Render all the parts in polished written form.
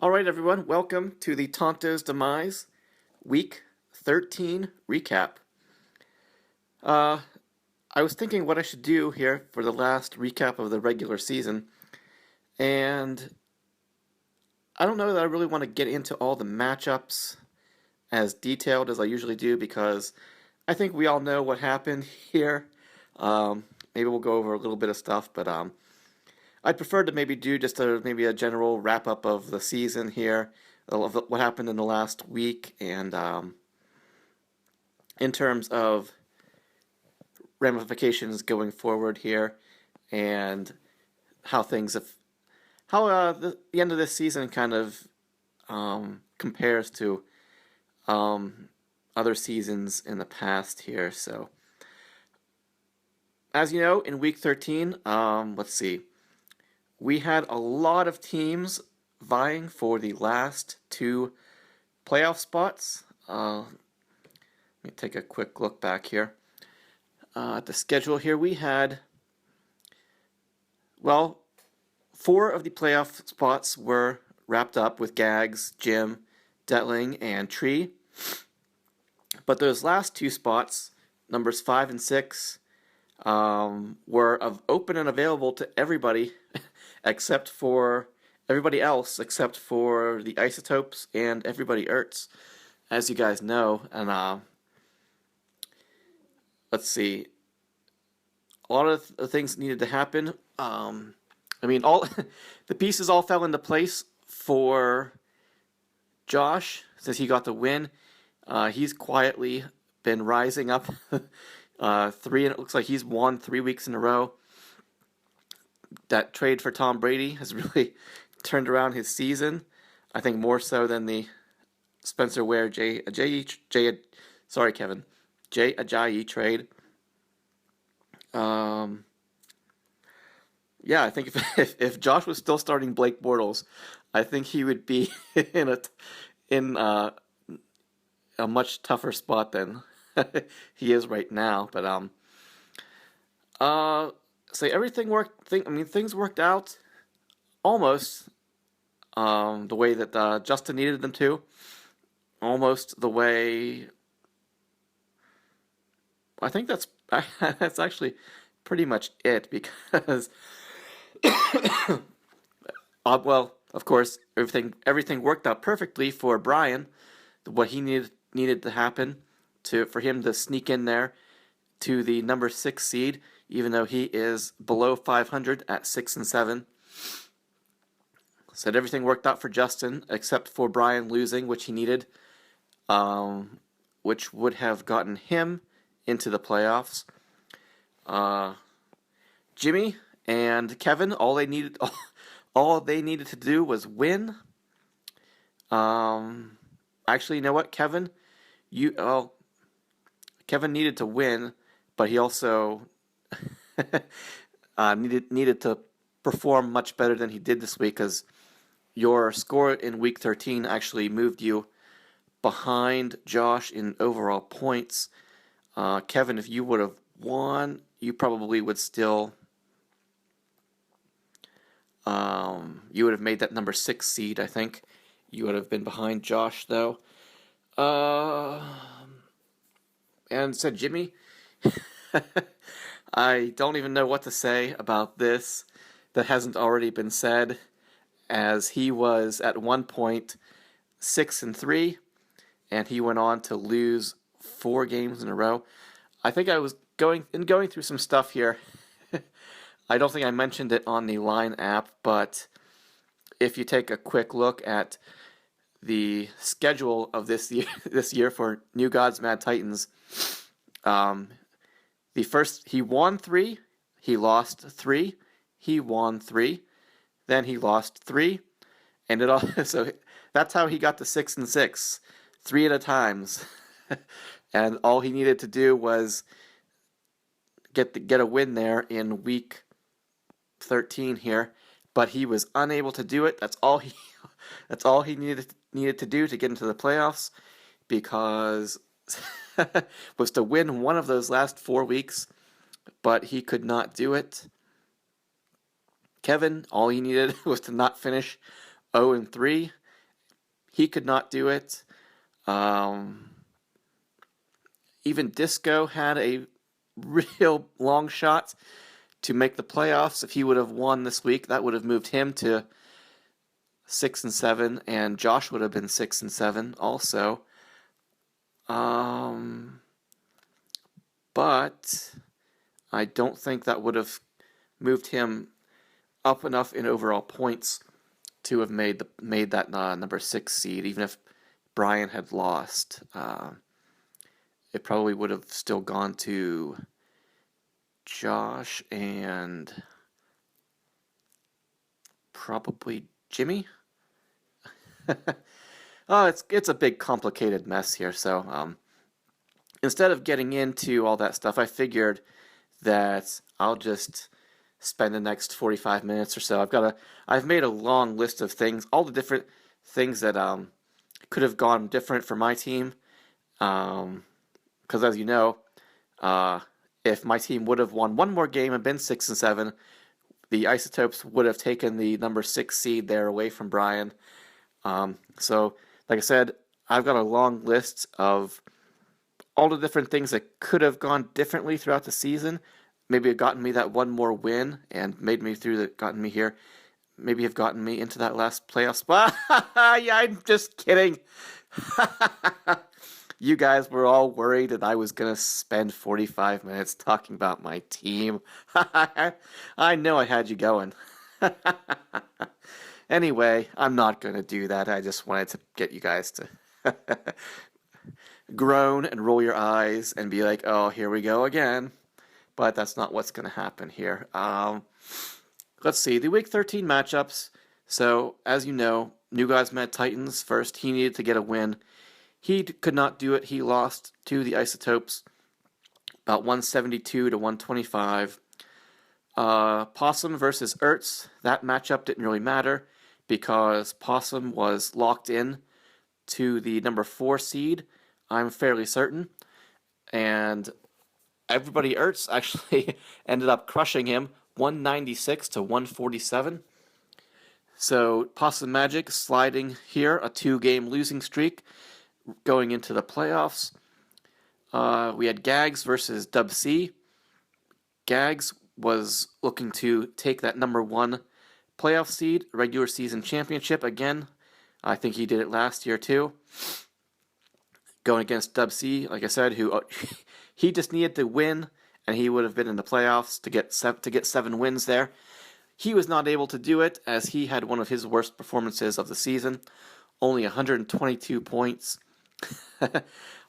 All right, everyone, welcome to the Tonto's Demise Week 13 recap. Uh, I was thinking what I should do here for the last recap of the regular season, and I don't know that I really want to get into all the matchups as detailed as I usually do because I think we all know what happened here. Maybe we'll go over a little bit of stuff, but I'd prefer to maybe do just maybe a general wrap up of the season here, of what happened in the last week, and in terms of ramifications going forward here, and how things have, how the end of this season kind of compares to other seasons in the past here. So, as you know, in week 13, let's see, we had a lot of teams vying for the last two playoff spots. Let me take a quick look back here. At the schedule here, we had, well, 4 of the playoff spots were wrapped up with Gags, Jim, Detling, and Tree. But those last 2 spots, numbers 5 and 6, were open and available to everybody except for everybody else except for the Isotopes and Everybody Ertz, as you guys know. And let's see, a lot of the things needed to happen. All the pieces all fell into place for Josh since he got the win. He's quietly been rising up. And it looks like he's won 3 weeks in a row. That trade for Tom Brady has really turned around his season. I think more so than the Spencer Ware Jay Ajayi trade. Yeah, I think if Josh was still starting Blake Bortles, I think he would be in a much tougher spot than he is right now. But everything worked. Things worked out almost the way that Justin needed them to. Almost the way. I think that's actually pretty much it because. Well, of course, everything worked out perfectly for Brian. What he needed to happen for him to sneak in there to the number 6 seed, even though he is below 500 at 6 and 7. Said everything worked out for Justin except for Brian losing, which he needed, which would have gotten him into the playoffs. Jimmy and Kevin, all they needed to do was win. Actually, you know what, Kevin? Kevin needed to win, but he also needed to perform much better than he did this week because your score in week 13 actually moved you behind Josh in overall points. Kevin, if you would have won, you probably would still. You would have made that number 6 seed, I think. You would have been behind Josh, though. And said Jimmy, I don't even know what to say about this that hasn't already been said, as he was at one point 6 and 3, and he went on to lose 4 games in a row. I think I was going through some stuff here. I don't think I mentioned it on the Line app, but if you take a quick look at the schedule of this year for New Gods Mad Titans, he won 3, he lost 3, he won 3, then he lost 3, and so that's how he got to 6 and 6, 3 at a time. And all he needed to do was get a win there in week 13 here, but he was unable to do it. That's all he needed to do to get into the playoffs, because was to win one of those last 4 weeks, but he could not do it. Kevin, all he needed was to not finish 0 and 3, he could not do it. Even Disco had a real long shot to make the playoffs. If he would have won this week, that would have moved him to 6-7, and Josh would have been 6-7 also. But I don't think that would have moved him up enough in overall points to have made that number 6 seed, even if Brian had lost. It probably would have still gone to Josh and probably Jimmy. Oh, it's a big complicated mess here. So instead of getting into all that stuff, I figured that I'll just spend the next 45 minutes or so. I've made a long list of things, all the different things that could have gone different for my team. Because as you know, if my team would have won one more game and been 6-7, the Isotopes would have taken the number 6 seed there away from Brian. So, like I said, I've got a long list of all the different things that could have gone differently throughout the season. Maybe have gotten me that one more win and gotten me here. Maybe have gotten me into that last playoff spot. Yeah, I'm just kidding. You guys were all worried that I was going to spend 45 minutes talking about my team. I know I had you going. Anyway, I'm not going to do that. I just wanted to get you guys to groan and roll your eyes and be like, oh, here we go again. But that's not what's going to happen here. Let's see, the Week 13 matchups. So, as you know, New Gods met Titans first. He needed to get a win. He could not do it. He lost to the Isotopes, about 172 to 125. Possum versus Ertz. That matchup didn't really matter because Possum was locked in to the number 4 seed, I'm fairly certain. And everybody Ertz actually ended up crushing him, 196 to 147. So Possum Magic sliding here, a 2-game losing streak going into the playoffs. We had Gags versus Dub C. Gags was looking to take that number 1 playoff seed, regular season championship again. I think he did it last year too. Going against Dub C, like I said, who he just needed to win, and he would have been in the playoffs to get 7 wins there. He was not able to do it as he had one of his worst performances of the season, only 122 points.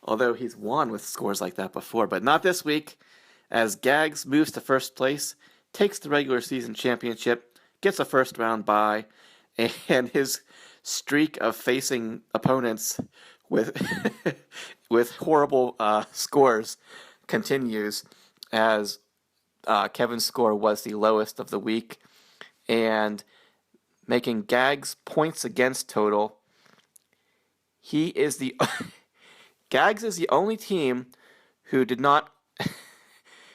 Although he's won with scores like that before, but not this week, as Gags moves to first place, takes the regular season championship, gets a first round bye, and his streak of facing opponents with with horrible scores continues, as Kevin's score was the lowest of the week, and making Gags points against total. He is the Gags is the only team who did not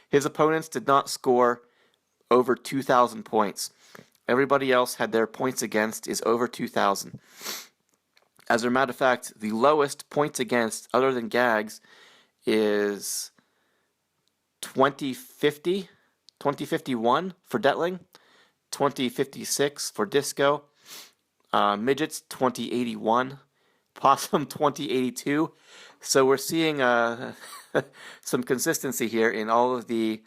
his opponents did not score over 2,000 points. Everybody else had their points against is over 2,000. As a matter of fact, the lowest points against other than Gags is 2051 for Detling, 2056 for Disco, Midgets 2081, Possum 2082. So we're seeing some consistency here in all of the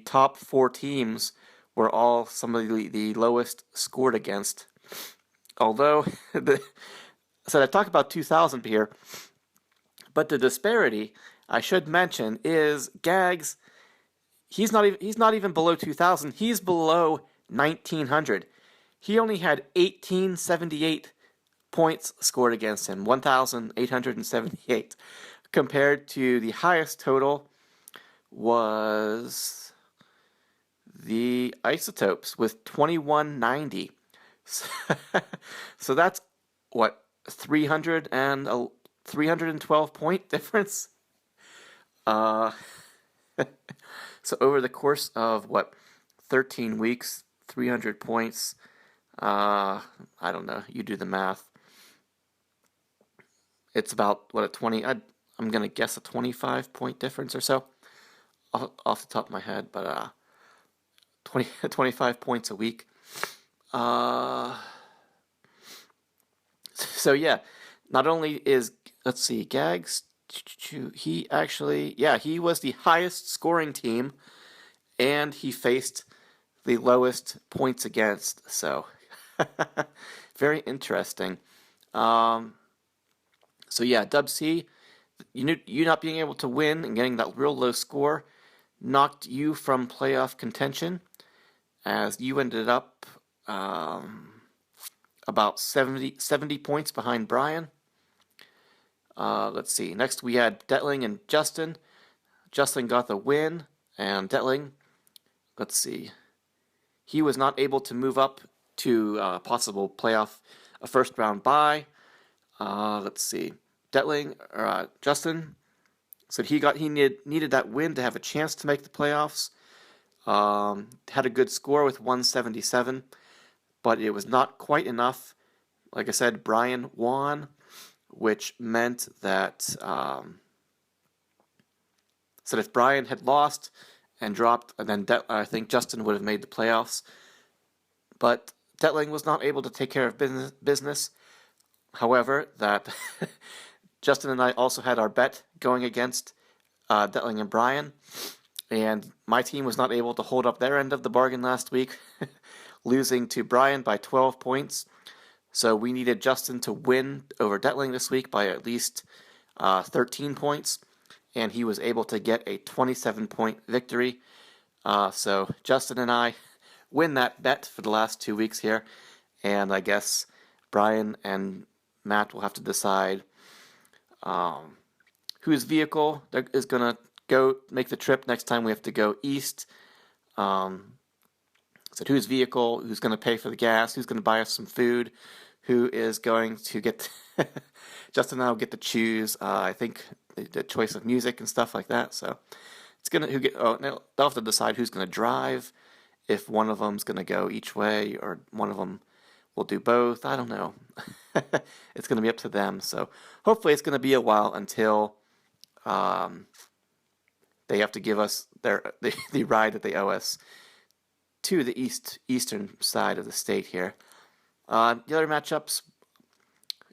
top 4 teams were all some of the lowest scored against. Although, so I talked about 2,000 here, but the disparity I should mention is Gags. He's not even below 2,000. He's below 1,900. He only had 1,878 points scored against him, 1,878, compared to the highest total was the Isotopes with 2,190. So that's what, 312 point difference. So over the course of 13 weeks, 300 points. I don't know. You do the math. it's about what a 20. I'm gonna guess a 25-point difference or so off the top of my head, but 25 points a week. Uh, so yeah, not only is, let's see, Gags, he actually, yeah, he was the highest scoring team, and he faced the lowest points against. So very interesting. Um, so yeah, Dub C, you not being able to win and getting that real low score knocked you from playoff contention, as you ended up about 70 points behind Brian. Let's see. Next we had Detling and Justin. Justin got the win, and Detling, let's see, he was not able to move up to possible playoff, a first round bye. Let's see. Justin said he needed that win to have a chance to make the playoffs. Had a good score with 177, but it was not quite enough. Like I said, Brian won, which meant that so if Brian had lost and dropped, and then I think Justin would have made the playoffs. But Detling was not able to take care of business. However, that Justin and I also had our bet going against Detling and Brian, and my team was not able to hold up their end of the bargain last week, losing to Brian by 12 points. So we needed Justin to win over Detling this week by at least 13 points, and he was able to get a 27-point victory. So Justin and I win that bet for the last 2 weeks here, and I guess Brian and Matt will have to decide whose vehicle is going to go make the trip next time we have to go east. So whose vehicle, who's going to pay for the gas, who's going to buy us some food, who is going to get Justin and I will get to choose I think the choice of music and stuff like that. So it's gonna they'll have to decide who's going to drive, if one of them's going to go each way or one of them will do both. I don't know. It's going to be up to them. So hopefully it's going to be a while until they have to give us the ride that they owe us to the eastern side of the state here. The other matchups,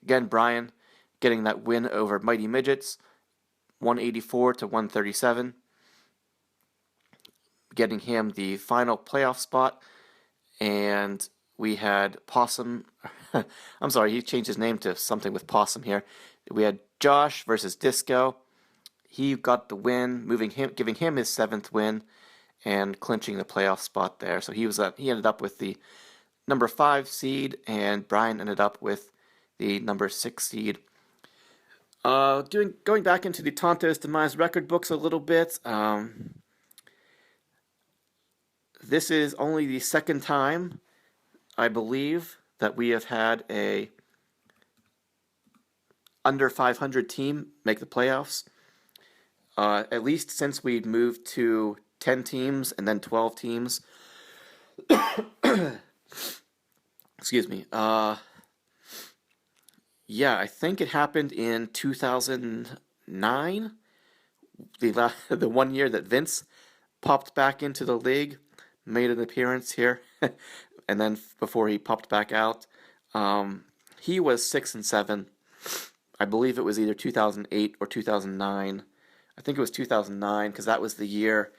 again, Brian getting that win over Mighty Midgets, 184 to 137, getting him the final playoff spot. And we had Possum. I'm sorry, he changed his name to something with Possum here. We had Josh versus Disco. He got the win, giving him his 7th win, and clinching the playoff spot there. So he ended up with the number 5 seed, and Brian ended up with the number 6 seed. Going back into the Tonto's Demise record books a little bit. This is only the second time, I believe, that we have had a under 500 team make the playoffs. At least since we moved to 10 teams and then 12 teams. Excuse me. Yeah, I think it happened in 2009, the 1 year that Vince popped back into the league, made an appearance here, and then before he popped back out, he was 6-7. I believe it was either 2008 or 2009. I think it was 2009 because that was the year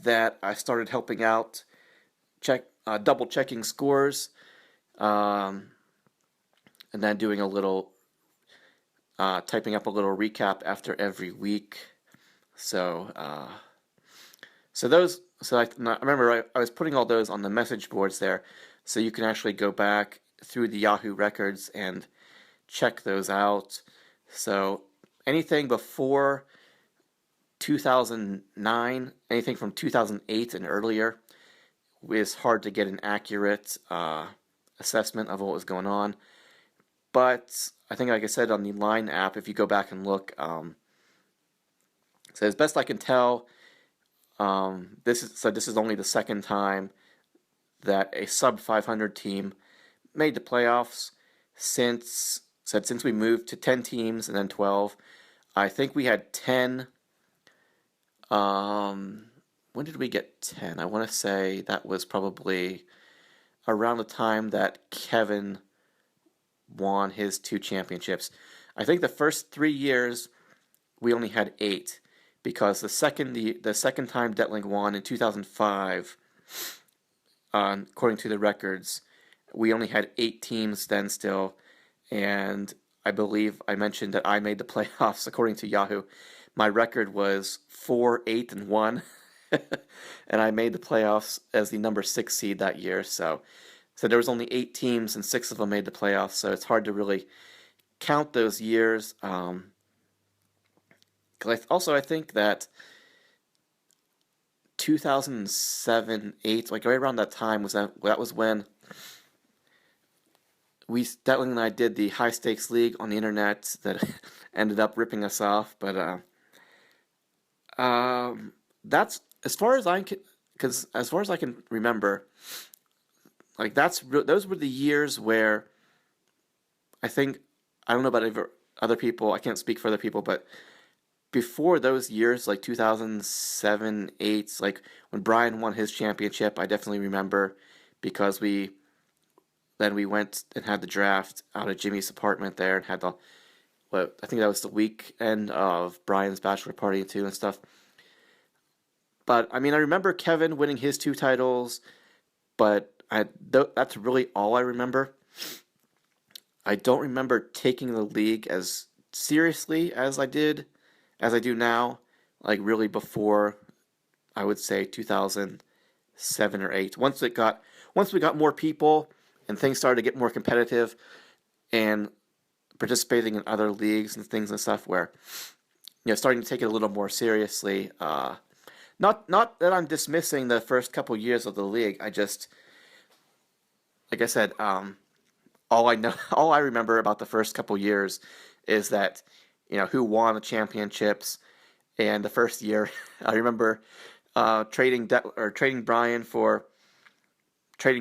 that I started helping out, double checking scores, and then doing a little, typing up a little recap after every week. So I remember I was putting all those on the message boards there, so you can actually go back through the Yahoo records and check those out. So anything before 2009, anything from 2008 and earlier, is hard to get an accurate assessment of what was going on. But I think, like I said, on the Line app, if you go back and look, so as best I can tell, this is only the second time that a sub 500 team made the playoffs since said since we moved to 10 teams and then 12, I think we had 10. When did we get 10? I want to say that was probably around the time that Kevin won his 2 championships. I think the first 3 years we only had 8 because the second time Detling won in 2005, according to the records, we only had 8 teams then still, and I believe I mentioned that I made the playoffs according to Yahoo. My record was 4-8-1, and I made the playoffs as the number 6 seed that year. So there was only 8 teams, and 6 of them made the playoffs. So it's hard to really count those years. 'Cause I think that 2007, 8, like right around that time that was when Detling and I did the high stakes league on the internet that ended up ripping us off. But that's as far as I can, because as far as I can remember, like those were the years where I think I don't know about other people. I can't speak for other people, but before those years, like 2007, 8, like when Brian won his championship, I definitely remember because we went and had the draft out of Jimmy's apartment there and had I think that was the weekend of Brian's bachelor party too and stuff. But I mean, I remember Kevin winning his 2 titles, but that's really all I remember. I don't remember taking the league as seriously as I do now, like really before, I would say 2007 or 8. Once we got more people and things started to get more competitive and participating in other leagues and things and stuff where, starting to take it a little more seriously. Not that I'm dismissing the first couple years of the league. I just, like I said, all I remember about the first couple years is that, who won the championships. And the first year, I remember trading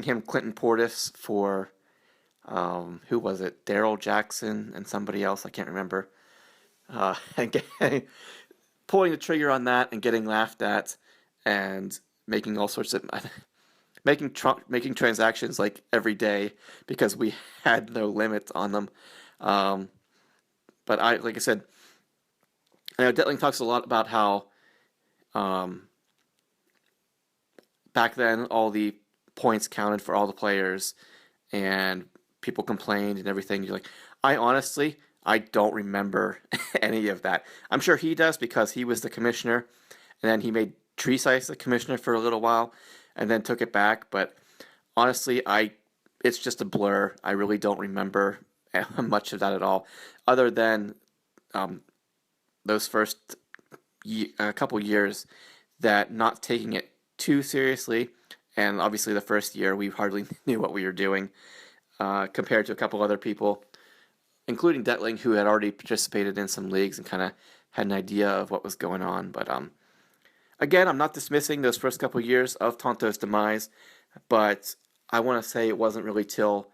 him Clinton Portis for who was it? Daryl Jackson and somebody else, I can't remember. And pulling the trigger on that and getting laughed at, and making all sorts of making transactions like every day because we had no limit on them. But like I said, I know Detling talks a lot about how back then all the points counted for all the players, and people complained and everything. You're like, I don't remember any of that. I'm sure he does because he was the commissioner, and then he made Treesize the commissioner for a little while, and then took it back. But honestly, it's just a blur. I really don't remember much of that at all, other than those first couple years that not taking it too seriously. And obviously the first year we hardly knew what we were doing compared to a couple other people, including Detling, who had already participated in some leagues and kind of had an idea of what was going on. But again, I'm not dismissing those first couple years of Tonto's demise, but I want to say it wasn't really till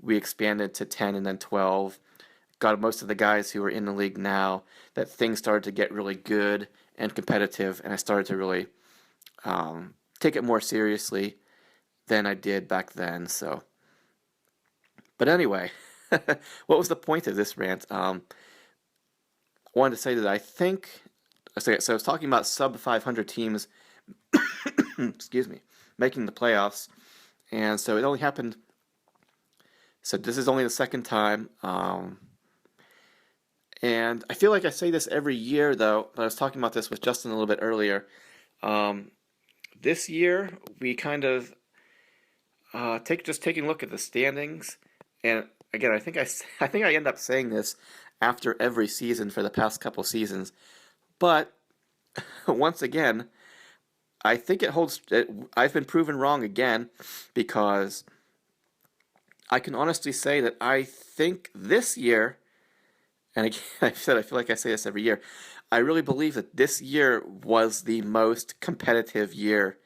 we expanded to 10 and then 12, got most of the guys who are in the league now, that things started to get really good and competitive, and I started to really take it more seriously than I did back then. So, but anyway, what was the point of this rant? I wanted to say that I think, so I was talking about sub 500 teams, excuse me, making the playoffs, and so it only happened. So this is only the second time. And I feel like I say this every year, though, but I was talking about this with Justin a little bit earlier. This year, we kind of taking a look at the standings, and again, I think I end up saying this after every season for the past couple seasons, but once again, I think it holds. I've been proven wrong again, because I can honestly say that I think this year, and again, I feel like I say this every year, I really believe that this year was the most competitive year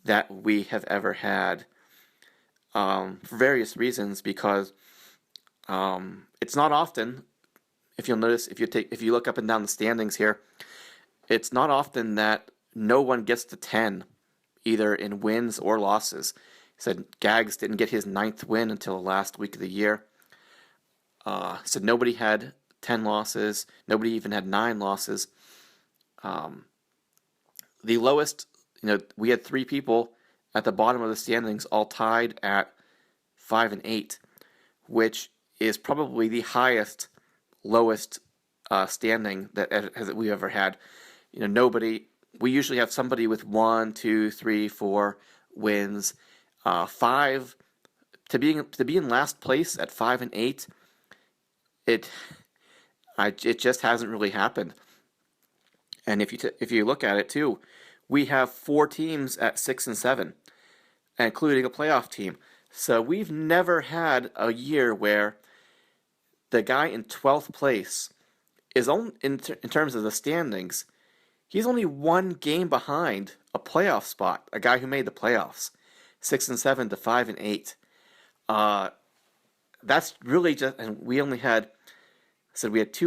that we have ever had, for various reasons, because It's not often, if you'll notice, if you look up and down the standings here, it's not often that no one gets to 10, either in wins or losses. He said Gags didn't get his 9th win until the last week of the year. Said nobody had 10 losses. Nobody even had 9 losses. The lowest, we had 3 people at the bottom of the standings all tied at 5 and 8, which is probably the lowest standing that we've ever had. Nobody. We usually have somebody with 1, 2, 3, 4 wins. 5 to be in last place at 5 and 8. It just hasn't really happened. And if you look at it too, we have 4 teams at 6 and 7, including a playoff team. So we've never had a year where the guy in 12th place is only in terms of the standings. He's only 1 game behind a playoff spot, a guy who made the playoffs, 6 and 7 to 5 and 8. That's really just, and we only had, we had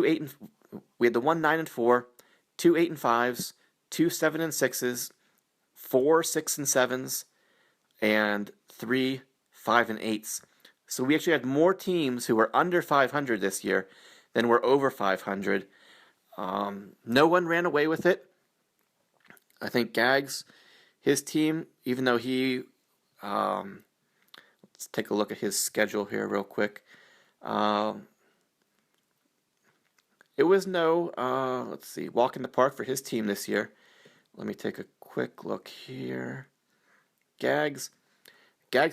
we had the 1 9 and 4, 2 8 and 5s, 2 7 and 6s, 4 6 and 7s, and 3 5 and 8s. So we actually had more teams who were under 500 this year than were over 500. No one ran away with it. I think Gags, his team, even though let's take a look at his schedule here real quick. It was no, walk in the park for his team this year. Let me take a quick look here. Gags,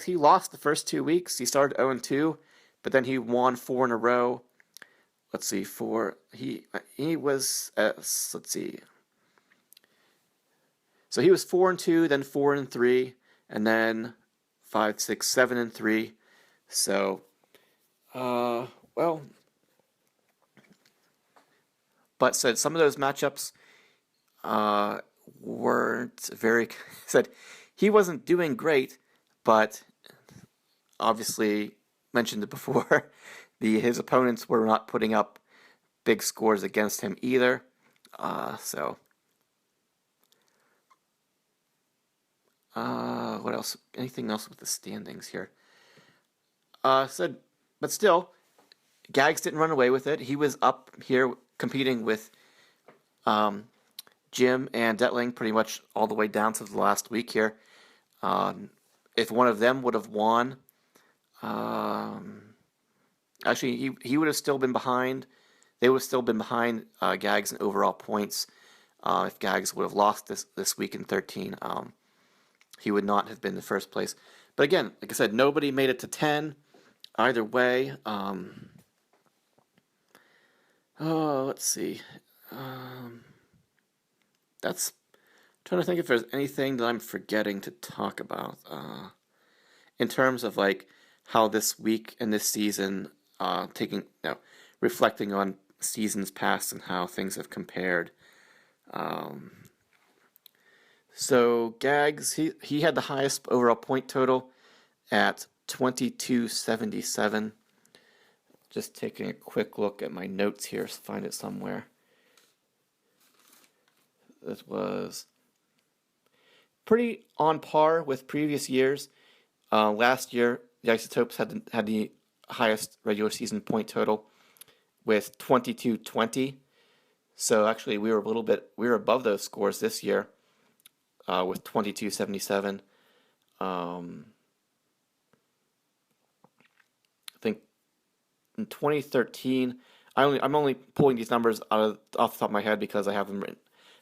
he lost the first 2 weeks. He started 0-2, but then he won 4 in a row. He was, So he was 4-2, then 4-3, and then 5, 6, 7 and 3. So, but said some of those matchups weren't very. Said he wasn't doing great, but obviously mentioned it before. His opponents were not putting up big scores against him either. What else? Anything else with the standings here? But still, Gags didn't run away with it. He was up here competing with Jim and Detling pretty much all the way down to the last week here. If one of them would have won, actually he would have still been behind. They would have still been behind Gags in overall points. If Gags would have lost this week in 13, he would not have been in the first place. But again, like I said, nobody made it to 10 either way. Let's see. That's trying to think if there's anything that I'm forgetting to talk about in terms of like how this week and this season, reflecting on seasons past and how things have compared. So Gags, he had the highest overall point total at 2277. Just taking a quick look at my notes here to find it somewhere. This was pretty on par with previous years. Last year, the Isotopes had the highest regular season point total with 2220. So actually, we were above those scores this year with 2277. I think in 2013, I'm only pulling these numbers off the top of my head because I have them written,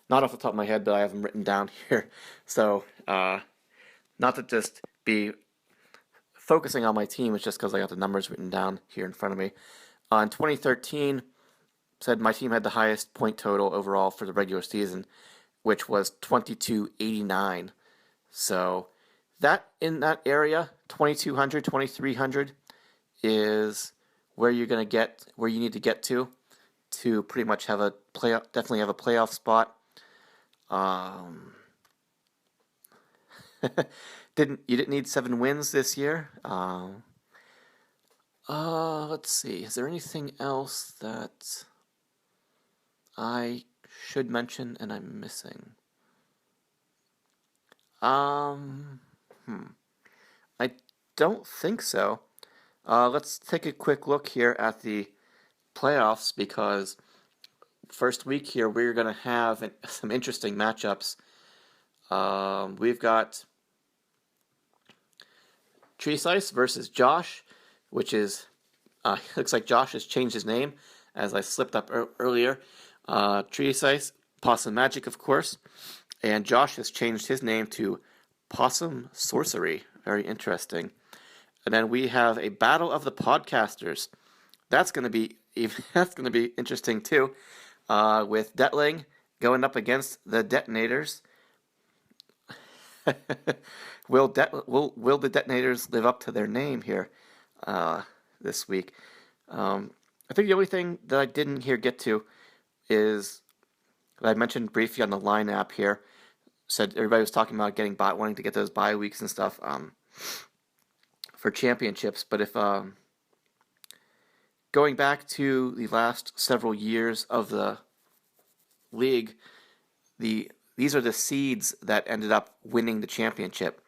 not off the top of my head, but I have them written down here. So not to just be focusing on my team, it's just because I got the numbers written down here in front of me. In 2013, said my team had the highest point total overall for the regular season, which was 2289. So that in that area, 2200, 2300 is where you're going to get, where you need to get to pretty much have a definitely have a playoff spot. You didn't need 7 wins this year. Let's see. Is there anything else that I should mention and I'm missing? Um, I don't think so. Let's take a quick look here at the playoffs because first week here we're going to have some interesting matchups. We've got Trees Ice versus Josh, which is looks like Josh has changed his name as I slipped up earlier. Trees Ice, Possum Magic, of course, and Josh has changed his name to Possum Sorcery. Very interesting. And then we have a battle of the podcasters. That's going to be interesting too, with Detling going up against the Detonators. Will the Detonators live up to their name here this week? I think the only thing that I didn't get to is I mentioned briefly on the line app here. Said everybody was talking about wanting to get those bye weeks and stuff for championships. But if going back to the last several years of the league, these are the seeds that ended up winning the championship.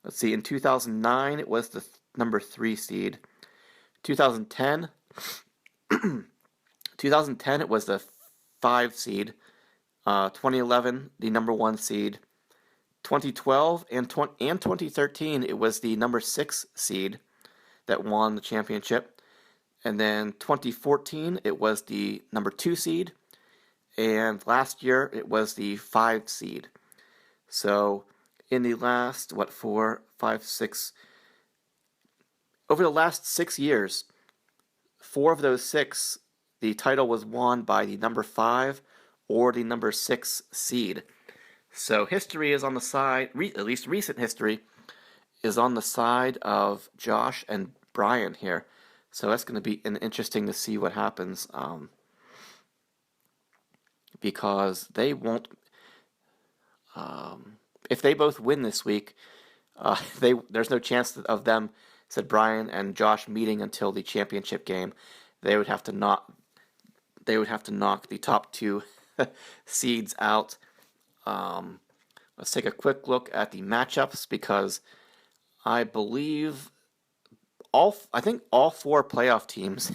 Let's see, in 2009 it was the number 3 seed. 2010 it was the 5 seed. 2011 the number 1 seed. 2012 and 2013 it was the number 6 seed that won the championship. And then 2014 it was the number 2 seed. And last year it was the 5 seed. So in the last, over the last 6 years, 4 of those 6, the title was won by the number 5 or the number 6 seed. So history is on the side, at least recent history, is on the side of Josh and Brian here. So that's going to be interesting to see what happens. Because they won't. If they both win this week, there's no chance of them, said Brian and Josh, meeting until the championship game. They would have to knock the top 2 seeds out. Let's take a quick look at the matchups because I believe I think all 4 playoff teams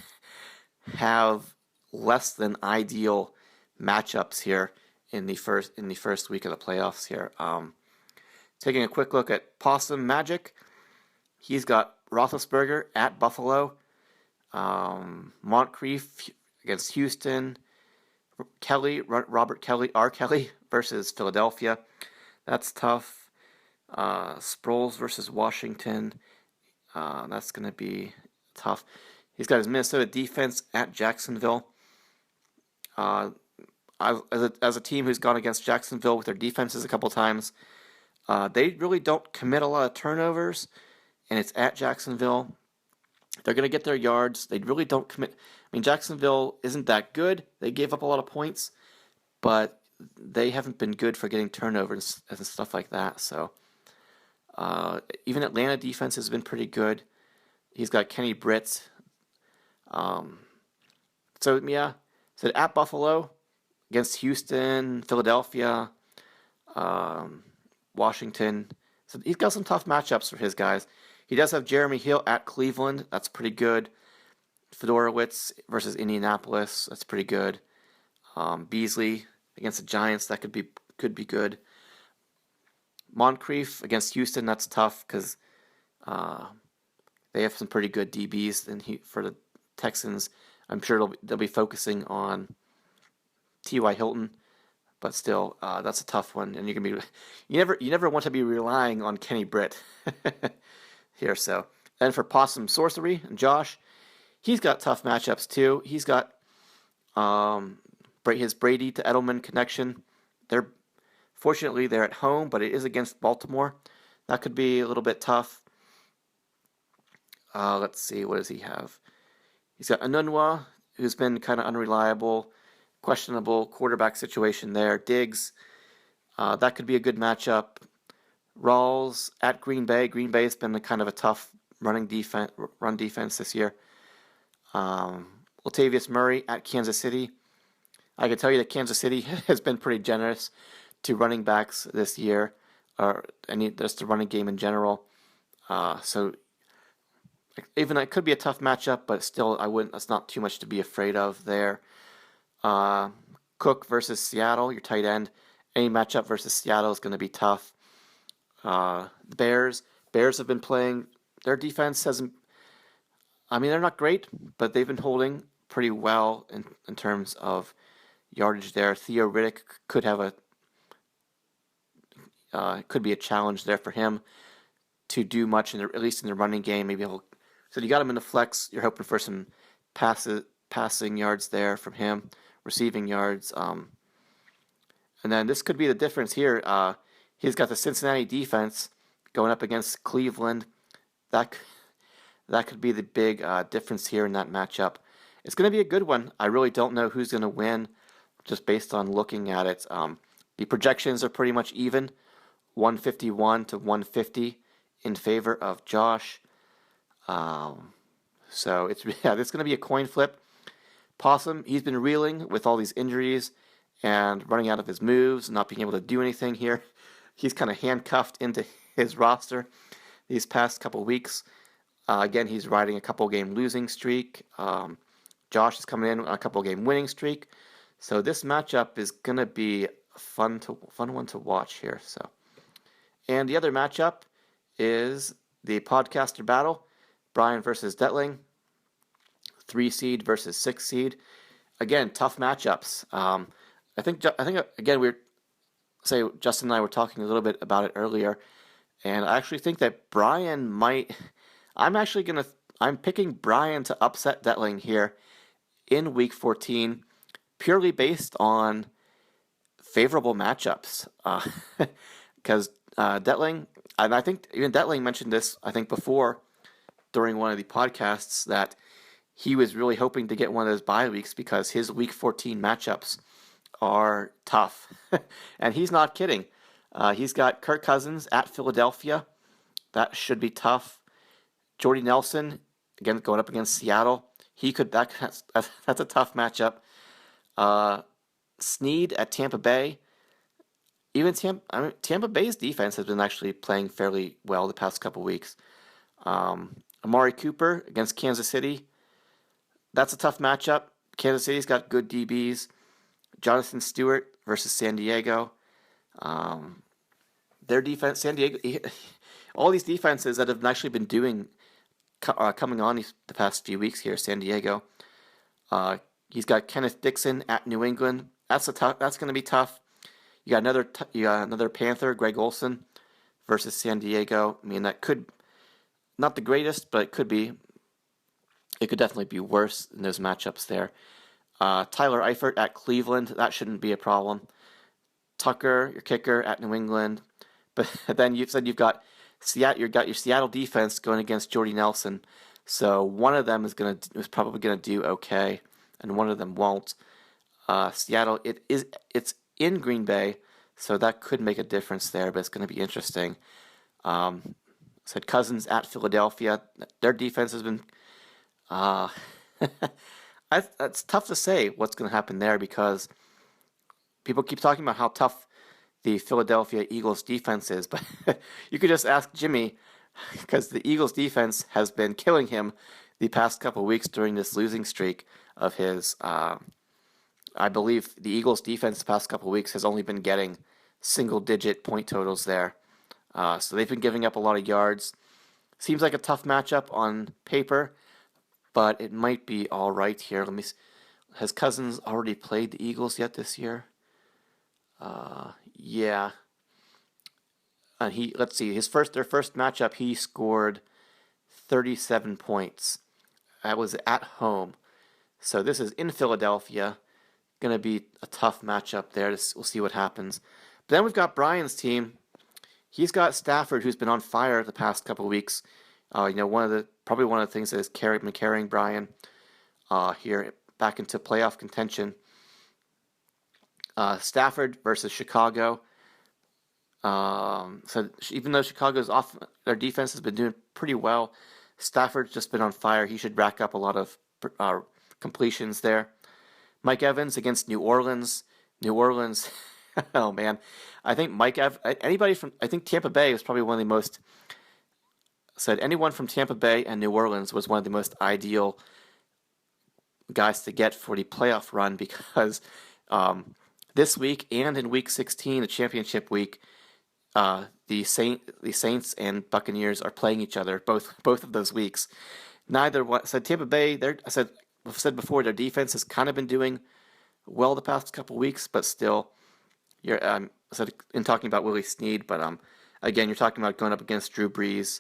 have less than ideal matchups here in the first week of the playoffs here. Taking a quick look at Possum Magic, he's got Roethlisberger at Buffalo, Moncrief against Houston, Robert Kelly, R. Kelly versus Philadelphia. That's tough. Sproles versus Washington. That's going to be tough. He's got his Minnesota defense at Jacksonville. As a team who's gone against Jacksonville with their defenses a couple times, they really don't commit a lot of turnovers, and it's at Jacksonville. They're going to get their yards. They really don't commit. I mean, Jacksonville isn't that good. They gave up a lot of points, but they haven't been good for getting turnovers and stuff like that. So even Atlanta defense has been pretty good. He's got Kenny Britt. So at Buffalo, against Houston, Philadelphia, Washington. So he's got some tough matchups for his guys. He does have Jeremy Hill at Cleveland. That's pretty good. Fedorowicz versus Indianapolis. That's pretty good. Beasley against the Giants. That could be good. Moncrief against Houston. That's tough because they have some pretty good DBs for the Texans. I'm sure they'll be focusing on T.Y. Hilton, but still, that's a tough one. And you never want to be relying on Kenny Britt here. So, and for Possum Sorcery and Josh, he's got tough matchups too. He's got his Brady to Edelman connection. Fortunately they're at home, but it is against Baltimore. That could be a little bit tough. Let's see, what does he have? He's got Anunwa, who's been kind of unreliable. Questionable quarterback situation there. Diggs, that could be a good matchup. Rawls at Green Bay. Green Bay has been a kind of a tough run defense this year. Latavius Murray at Kansas City. I can tell you that Kansas City has been pretty generous to running backs this year, or just the running game in general. So even it could be a tough matchup, but still, I wouldn't. That's not too much to be afraid of there. Cook versus Seattle, your tight end. Any matchup versus Seattle is going to be tough. The Bears have been playing. Their defense hasn't. I mean, they're not great, but they've been holding pretty well in terms of yardage there. Theo Riddick could have could be a challenge there for him to do much at least in the running game. So you got him in the flex. You're hoping for some passing yards there from him, receiving yards. And then this could be the difference here. He's got the Cincinnati defense going up against Cleveland. That could be the big difference here in that matchup. It's going to be a good one. I really don't know who's going to win just based on looking at it. The projections are pretty much even, 151 to 150 in favor of Josh. So it's going to be a coin flip. Possum, he's been reeling with all these injuries and running out of his moves, not being able to do anything here. He's kind of handcuffed into his roster these past couple weeks. Again, he's riding a couple game losing streak. Josh is coming in on a couple game winning streak. So this matchup is going to be a fun one to watch here. And the other matchup is the podcaster battle, Brian versus Detling, 3 seed versus 6 seed. Again, tough matchups. I think again Justin and I were talking a little bit about it earlier, and I actually think that Brian might. I'm picking Brian to upset Detling here in Week 14, purely based on favorable matchups. Because Detling, and I think even Detling mentioned this, I think before during one of the podcasts, that he was really hoping to get one of those bye weeks because his Week 14 matchups are tough. And he's not kidding. He's got Kirk Cousins at Philadelphia. That should be tough. Jordy Nelson, again, going up against Seattle. That's a tough matchup. Snead at Tampa Bay. Even Tampa Bay's defense has been actually playing fairly well the past couple weeks. Amari Cooper against Kansas City. That's a tough matchup. Kansas City's got good DBs. Jonathan Stewart versus San Diego. Their defense, San Diego, all these defenses that have actually been doing coming on the past few weeks here. San Diego. He's got Kenneth Dixon at New England. That's going to be tough. You got another Panther, Greg Olsen, versus San Diego. I mean, that could not the greatest, but it could be. It could definitely be worse in those matchups there. Tyler Eifert at Cleveland. That shouldn't be a problem. Tucker, your kicker, at New England. But then you've got Seattle. You've got your Seattle defense going against Jordy Nelson. So one of them is probably gonna do okay, and one of them won't. Seattle, it's in Green Bay, so that could make a difference there, but it's going to be interesting. Said Cousins at Philadelphia. Their defense has been. It's tough to say what's going to happen there because people keep talking about how tough the Philadelphia Eagles defense is, but you could just ask Jimmy because the Eagles defense has been killing him the past couple of weeks during this losing streak of his. I believe the Eagles defense the past couple of weeks has only been getting single-digit point totals there. So they've been giving up a lot of yards. Seems like a tough matchup on paper, but it might be all right here. Has Cousins already played the Eagles yet this year? Yeah. And let's see, their first matchup, he scored 37 points. That was at home. So this is in Philadelphia. Going to be a tough matchup there. We'll see what happens. But then we've got Brian's team. He's got Stafford, who's been on fire the past couple of weeks. Probably one of the things that has been carrying Brian here back into playoff contention. Stafford versus Chicago. So even though Chicago's off, their defense has been doing pretty well, Stafford's just been on fire. He should rack up a lot of uh, completions there. Mike Evans against New Orleans. New Orleans, oh man, I think anybody from I think Tampa Bay was probably one of the most said anyone from Tampa Bay and New Orleans was one of the most ideal guys to get for the playoff run because this week and in Week 16, the championship week, the Saints and Buccaneers are playing each other both of those weeks. Neither one said Tampa Bay. I've said before their defense has kind of been doing well the past couple weeks, but still, you're said in talking about Willie Snead, but again you're talking about going up against Drew Brees.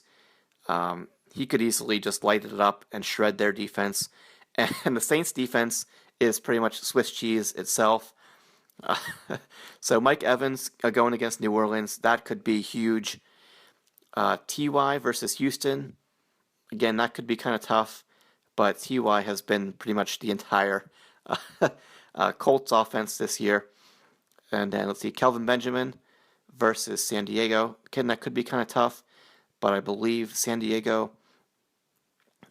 He could easily just light it up and shred their defense, and the Saints defense is pretty much Swiss cheese itself. Uh, so Mike Evans going against New Orleans, that could be huge. Ty versus Houston, again that could be kind of tough, but Ty has been pretty much the entire Colts offense this year. And then let's see, Kelvin Benjamin versus San Diego. Again, that could be kind of tough, but I believe San Diego,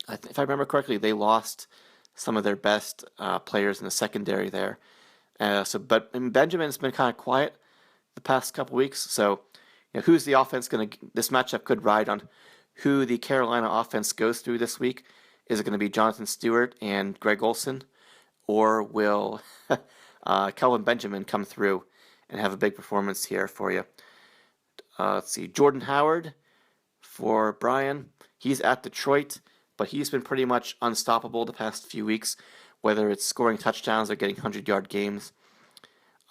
if I remember correctly, they lost some of their best players in the secondary there. But Benjamin's been kind of quiet the past couple weeks. So, who's the offense going to? This matchup could ride on who the Carolina offense goes through this week. Is it going to be Jonathan Stewart and Greg Olsen, or will Kelvin Benjamin come through and have a big performance here for you? Let's see, Jordan Howard for Brian. He's at Detroit, but he's been pretty much unstoppable the past few weeks, whether it's scoring touchdowns or getting 100-yard games.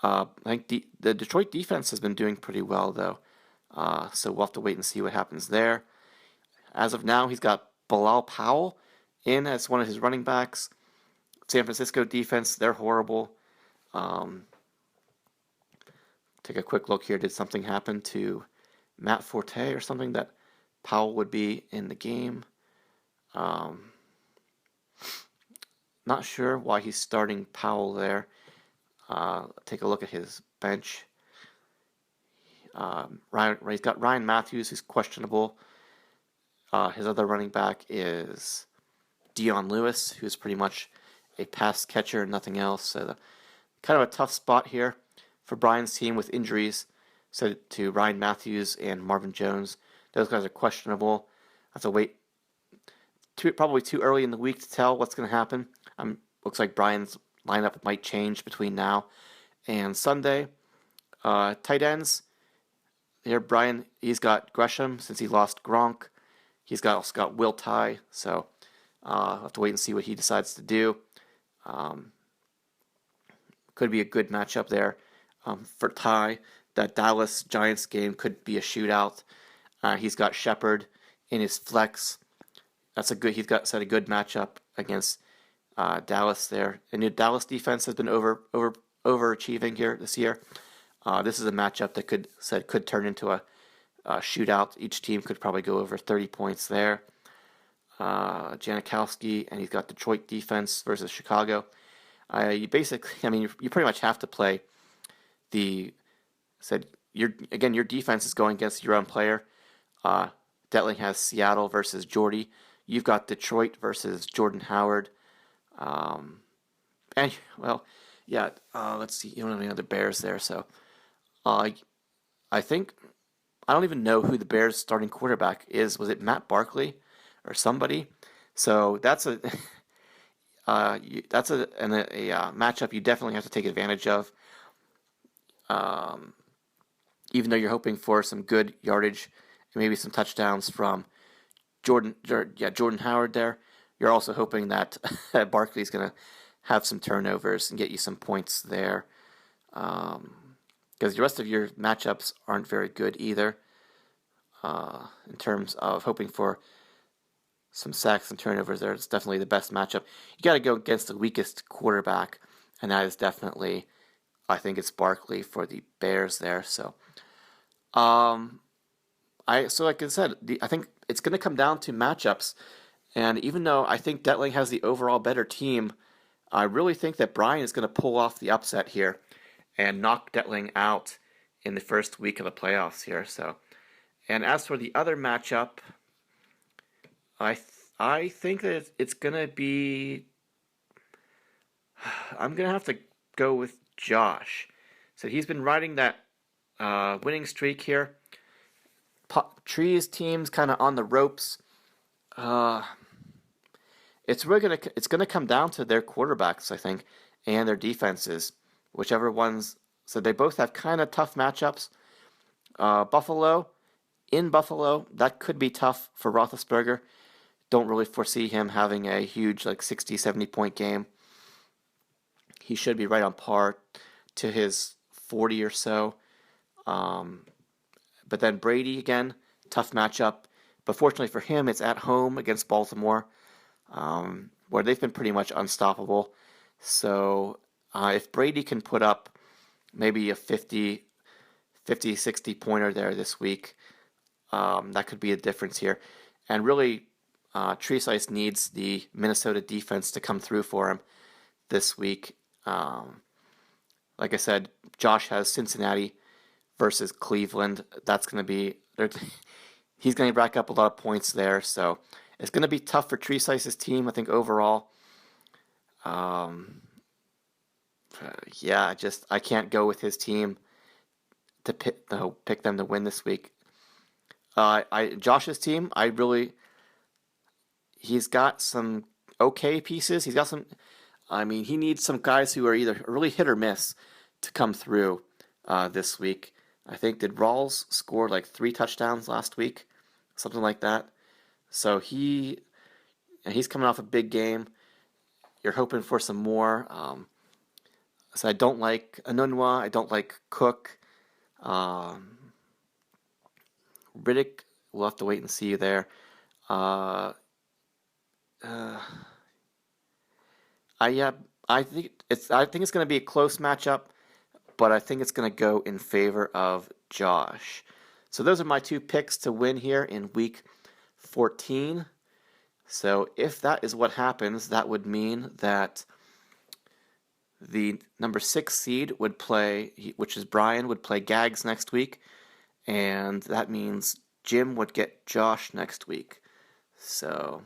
I think the Detroit defense has been doing pretty well, though. So we'll have to wait and see what happens there. As of now, he's got Bilal Powell in as one of his running backs. San Francisco defense, they're horrible. Take a quick look here. Did something happen to Matt Forte or something that Powell would be in the game? Not sure why he's starting Powell there. Take a look at his bench. He's got Ryan Matthews, who's questionable. His other running back is Dion Lewis, who's pretty much a pass catcher and nothing else. So kind of a tough spot here for Brian's team with injuries. So to Ryan Matthews and Marvin Jones, those guys are questionable. I have to wait. Probably too early in the week to tell what's going to happen. Looks like Brian's lineup might change between now and Sunday. Tight ends. Here, Brian, he's got Gresham since he lost Gronk. He's also got Will Tye, so I'll have to wait and see what he decides to do. Could be a good matchup there for Tye. That Dallas Giants game could be a shootout. He's got Shepard in his flex. He's got set a good matchup against Dallas there. And the Dallas defense has been overachieving here this year. This is a matchup that could turn into a shootout. Each team could probably go over 30 points there. Janikowski, and he's got Detroit defense versus Chicago. You pretty much have to play your defense is going against your own player. Detling has Seattle versus Jordy. You've got Detroit versus Jordan Howard. Let's see. You don't have any other Bears there, so I think I don't even know who the Bears' starting quarterback is. Was it Matt Barkley or somebody? So that's a matchup you definitely have to take advantage of. Even though you're hoping for some good yardage and maybe some touchdowns from Jordan Howard there, you're also hoping that Barkley's going to have some turnovers and get you some points there. Because the rest of your matchups aren't very good either in terms of hoping for some sacks and turnovers there. It's definitely the best matchup. You got to go against the weakest quarterback, and that is definitely, I think it's Barkley for the Bears there. So, like I said, I think it's going to come down to matchups. And even though I think Detling has the overall better team, I really think that Brian is going to pull off the upset here and knock Detling out in the first week of the playoffs here. So, and as for the other matchup, I think that it's gonna be. I'm gonna have to go with Josh. So he's been riding that winning streak here. Tree's team's kind of on the ropes. Uh, it's gonna come down to their quarterbacks, I think, and their defenses, whichever ones. So they both have kind of tough matchups. Buffalo, in Buffalo, that could be tough for Roethlisberger. Don't really foresee him having a huge, like 60, 70 point game. He should be right on par to his 40 or so. But then Brady, again, tough matchup. But fortunately for him, it's at home against Baltimore, where they've been pretty much unstoppable. So if Brady can put up maybe a 50, 60 pointer there this week, that could be a difference here. And really, Tree Slice needs the Minnesota defense to come through for him this week. Like I said, Josh has Cincinnati versus Cleveland. That's going to be he's going to rack up a lot of points there. So it's going to be tough for Tree Slice's team, I think, overall. Yeah, I can't go with his team to pick them to win this week. Josh's team, he's got some okay pieces. He's got some. I mean, he needs some guys who are either really hit or miss to come through this week. I think did Rawls score like 3 touchdowns last week, something like that. So he's coming off a big game. You're hoping for some more. So I don't like Anunwa. I don't like Cook. Riddick, we'll have to wait and see you there. I think it's going to be a close matchup, but I think it's going to go in favor of Josh. So those are my 2 picks to win here in week 14. So if that is what happens, that would mean that the number 6 seed would play, which is Brian, would play Gags next week, and that means Jim would get Josh next week. So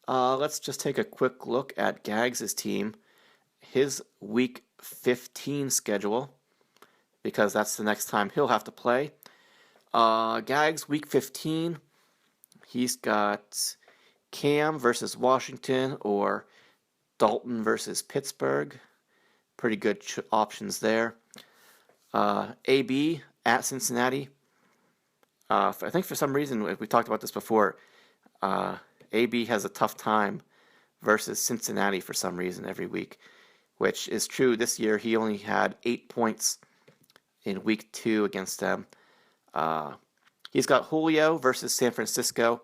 let's just take a quick look at Gags' team. His week 15 schedule, because that's the next time he'll have to play. Gags, week 15, he's got Cam versus Washington or Dalton versus Pittsburgh. Pretty good options there. AB at Cincinnati. I think for some reason, we talked about this before, AB has a tough time versus Cincinnati for some reason every week, which is true. This year he only had 8 points in week 2 against them. He's got Julio versus San Francisco.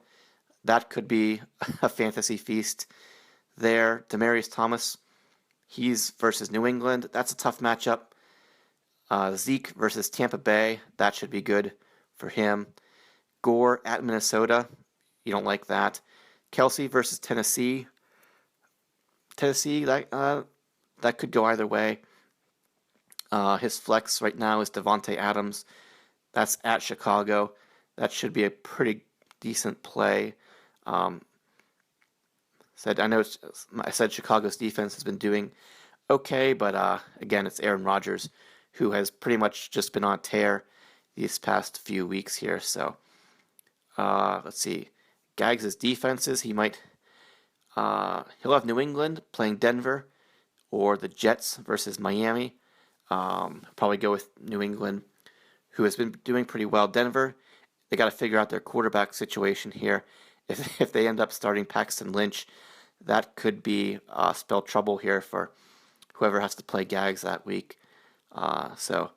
That could be a fantasy feast there. Demaryius Thomas, he's versus New England. That's a tough matchup. Zeke versus Tampa Bay. That should be good for him. Gore at Minnesota. You don't like that. Kelsey versus Tennessee. Tennessee, that could go either way. His flex right now is Devontae Adams. That's at Chicago. That should be a pretty decent play. I said Chicago's defense has been doing okay, but again, it's Aaron Rodgers who has pretty much just been on tear these past few weeks here. So let's see. Gags' defenses, he'll have New England playing Denver or the Jets versus Miami. Probably go with New England, who has been doing pretty well. Denver, they got to figure out their quarterback situation here. If they end up starting Paxton Lynch, that could be spell trouble here for whoever has to play Gags that week. So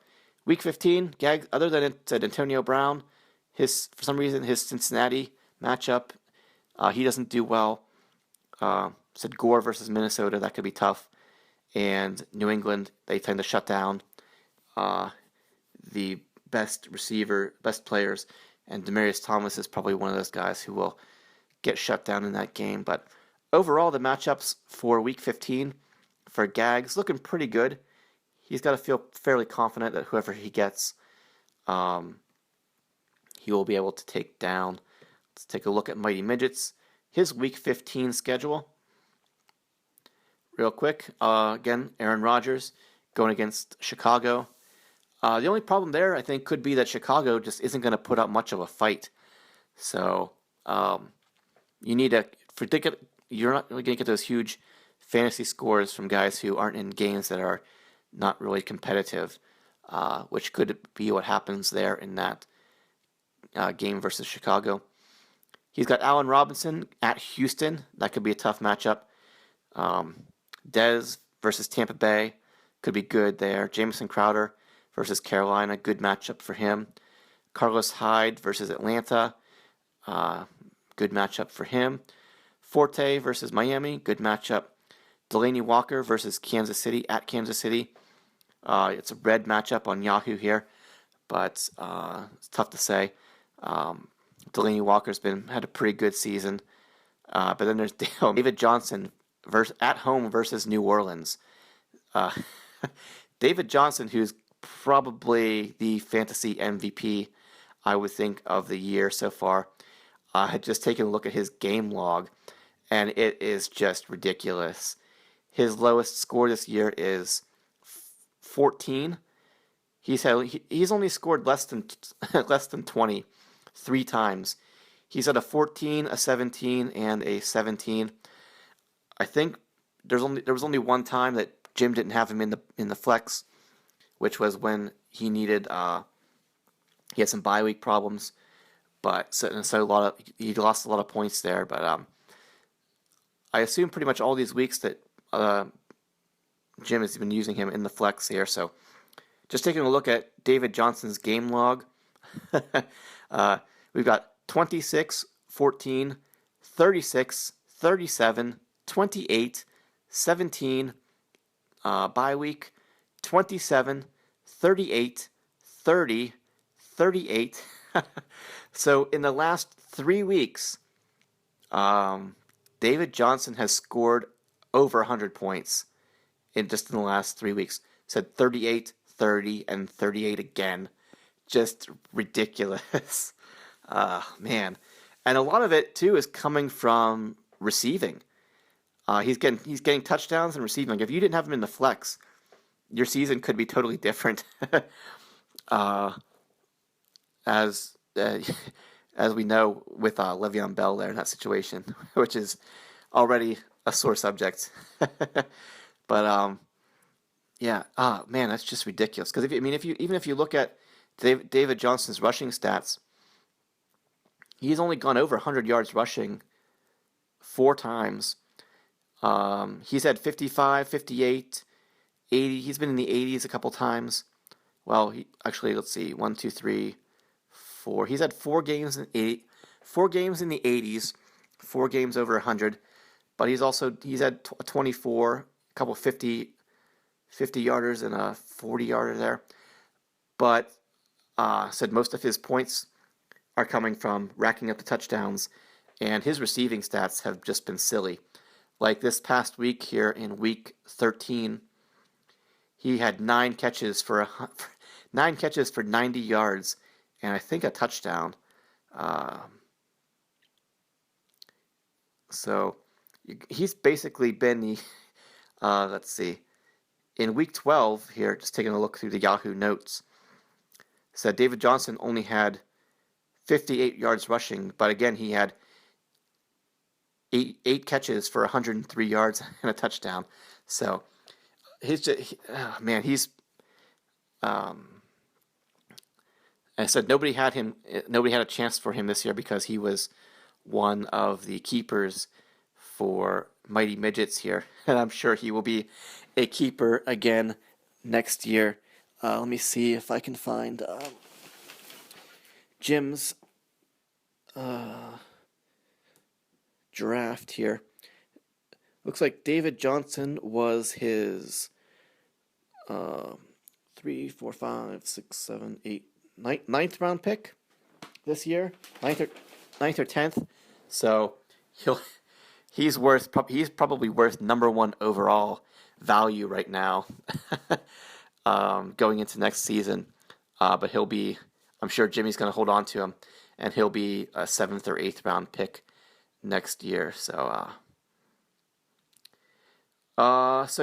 week 15, Gags, other than Antonio Brown, for some reason his Cincinnati matchup, he doesn't do well. Said Gore versus Minnesota, that could be tough. And New England, they tend to shut down the best players. And Demaryius Thomas is probably one of those guys who will get shut down in that game. But overall, the matchups for Week 15 for Gags looking pretty good. he's got to feel fairly confident that whoever he gets, he will be able to take down. Let's take a look at Mighty Midgets. His Week 15 schedule. Real quick, again, Aaron Rodgers going against Chicago. The only problem there, I think, could be that Chicago just isn't going to put up much of a fight. So you need to you're not really going to get those huge fantasy scores from guys who aren't in games that are not really competitive, which could be what happens there in that game versus Chicago. He's got Allen Robinson at Houston. That could be a tough matchup. Dez versus Tampa Bay could be good there. Jamison Crowder versus Carolina, good matchup for him. Carlos Hyde versus Atlanta, good matchup for him. Forte versus Miami, good matchup. Delaney Walker versus Kansas City at Kansas City. It's a red matchup on Yahoo here, but it's tough to say. Delaney Walker's had a pretty good season. But then there's David Johnson at home versus New Orleans. David Johnson, who's probably the fantasy MVP, I would think, of the year so far. I had just taken a look at his game log, and it is just ridiculous. His lowest score this year is 14. He's only scored less than 20 3 times. He's at a 14, a 17, and a 17. I think there was only one time that Jim didn't have him in the flex, which was when he needed he had some bye week problems, but so he lost a lot of points there. But I assume pretty much all these weeks that Jim has been using him in the flex here. So just taking a look at David Johnson's game log, we've got 26, 14, 36, 37, 28, 17, bye week, 27, 38, 30, 38. So in the last 3 weeks, David Johnson has scored over 100 points in the last 3 weeks. Said 38, 30, and 38 again. Just ridiculous. Man. And a lot of it, too, is coming from receiving. He's getting touchdowns and receiving. Like, if you didn't have him in the flex, your season could be totally different. As we know with Le'Veon Bell there in that situation, which is already a sore subject. But yeah, man, that's just ridiculous. Because if you look at David Johnson's rushing stats, he's only gone over 100 yards rushing 4 times. He's had 55, 58, 80. He's been in the 80s a couple times. Well, let's see, 1, 2, 3, 4. He's had 4 games in the 80s, 4 games over 100. But he's had a 24, a couple 50 yarders and a 40 yarder there. But said most of his points are coming from racking up the touchdowns, and his receiving stats have just been silly. Like this past week here in week 13, he had 9 catches for 90 yards and I think a touchdown. So he's basically been the let's see. In week 12 here, just taking a look through the Yahoo notes, said David Johnson only had 58 yards rushing, but again he had 8 catches for 103 yards and a touchdown. So he's I said nobody had a chance for him this year because he was one of the keepers for Mighty Midgets here, and I'm sure he will be a keeper again next year. Let me see if I can find Jim's draft here. Looks like David Johnson was his 3, 4, 5, 6, 7, 8, 9th round pick this year, 9th or 10th. So he's probably worth number 1 overall value right now. going into next season. But I'm sure Jimmy's going to hold on to him, and he'll be a 7th or 8th round pick next year. So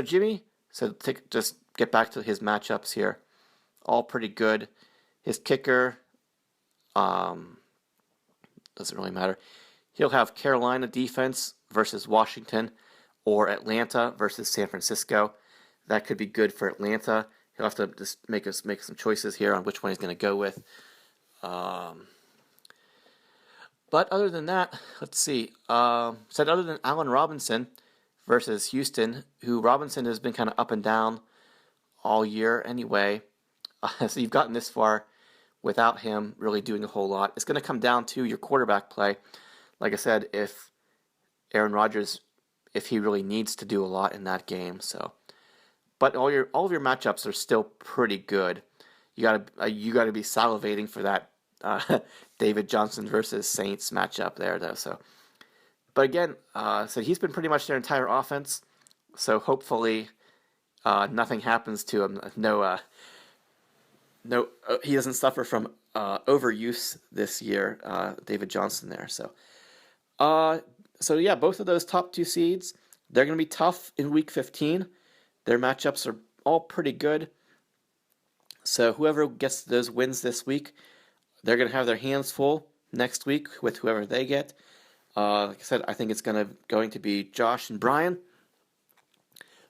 Jimmy, just get back to his matchups here. All pretty good. His kicker, doesn't really matter. He'll have Carolina defense versus Washington, or Atlanta versus San Francisco. That could be good for Atlanta. He'll have to just make some choices here on which one he's going to go with. But other than that, let's see. Other than Allen Robinson versus Houston, who Robinson has been kind of up and down all year anyway. So you've gotten this far without him really doing a whole lot. It's going to come down to your quarterback play. Like I said, if Aaron Rodgers, if he really needs to do a lot in that game. So, but all of your matchups are still pretty good. You gotta be salivating for that David Johnson versus Saints matchup there, though. So, but again, so he's been pretty much their entire offense. So hopefully, nothing happens to him. He doesn't suffer from overuse this year. David Johnson there. So yeah, both of those top 2 seeds, they're going to be tough in Week 15. Their matchups are all pretty good. So whoever gets those wins this week, they're going to have their hands full next week with whoever they get. Like I said, I think it's going to be Josh and Brian.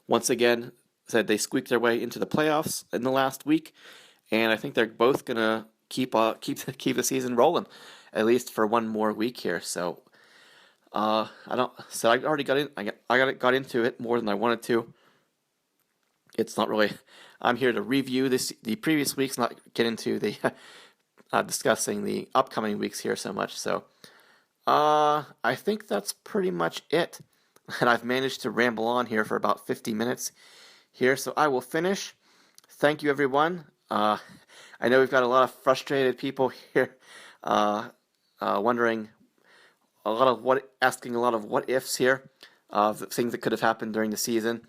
Once again, said they squeaked their way into the playoffs in the last week, and I think they're both going to keep the season rolling, at least for one more week here. So. I already got into it more than I wanted to. It's not really. I'm here to review the previous weeks, not get into the discussing the upcoming weeks here so much. So, I think that's pretty much it. And I've managed to ramble on here for about 50 minutes here. So I will finish. Thank you, everyone. I know we've got a lot of frustrated people here, wondering. Asking a lot of what ifs here of things that could have happened during the season.